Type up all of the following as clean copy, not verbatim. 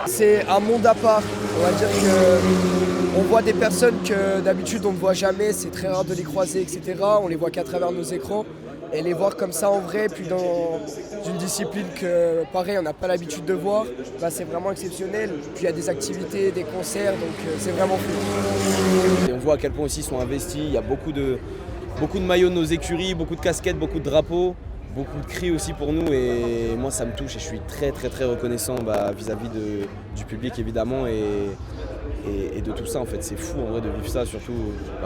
C'est un monde à part. On va dire qu'on voit des personnes que d'habitude on ne voit jamais, c'est très rare de les croiser, etc. On les voit qu'à travers nos écrans. Et les voir comme ça en vrai, puis dans une discipline que, pareil, on n'a pas l'habitude de voir, bah, c'est vraiment exceptionnel. Puis il y a des activités, des concerts, donc c'est vraiment cool. Et on voit à quel point aussi ils sont investis. Il y a beaucoup de maillots de nos écuries, beaucoup de casquettes, beaucoup de drapeaux, beaucoup de cris aussi pour nous. Et moi, ça me touche et je suis très reconnaissant vis-à-vis du public évidemment et de tout ça. En fait, c'est fou en vrai de vivre ça, surtout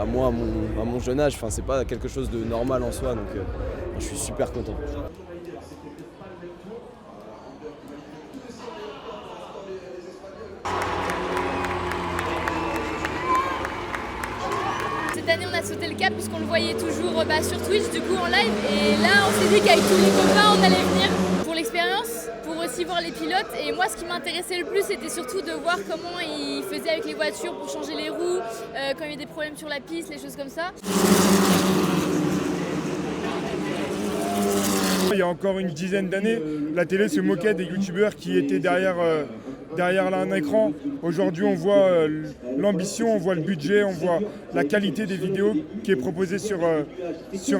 moi à mon jeune âge. Enfin, c'est pas quelque chose de normal en soi, donc je suis super content. Cette année, on a sauté le cap puisqu'on le voyait toujours sur Twitch, du coup en live. Et là, on s'est dit qu'avec tous les copains, on allait venir pour l'expérience, pour aussi voir les pilotes. Et moi, ce qui m'intéressait le plus, c'était surtout de voir comment ils faisaient avec les voitures pour changer les roues, quand il y avait des problèmes sur la piste, les choses comme ça. Il y a encore une dizaine d'années, la télé se moquait des youtubeurs qui étaient derrière un écran. Aujourd'hui, on voit l'ambition, on voit le budget, on voit la qualité des vidéos qui est proposée sur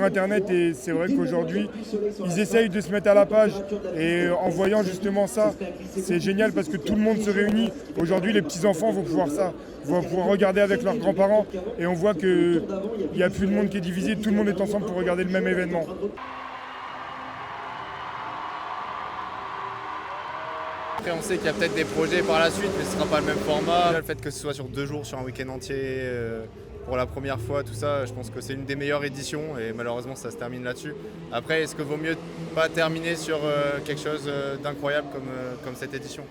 Internet. Et c'est vrai qu'aujourd'hui, ils essayent de se mettre à la page. Et en voyant justement ça, c'est génial parce que tout le monde se réunit. Aujourd'hui, les petits-enfants vont pouvoir regarder avec leurs grands-parents. Et on voit qu'il n'y a plus de monde qui est divisé, tout le monde est ensemble pour regarder le même événement. Après, on sait qu'il y a peut-être des projets par la suite, mais ce ne sera pas le même format. Le fait que ce soit sur 2 jours, sur un week-end entier, pour la première fois, tout ça, je pense que c'est une des meilleures éditions et malheureusement ça se termine là-dessus. Après, est-ce que vaut mieux pas terminer sur quelque chose d'incroyable comme cette édition ?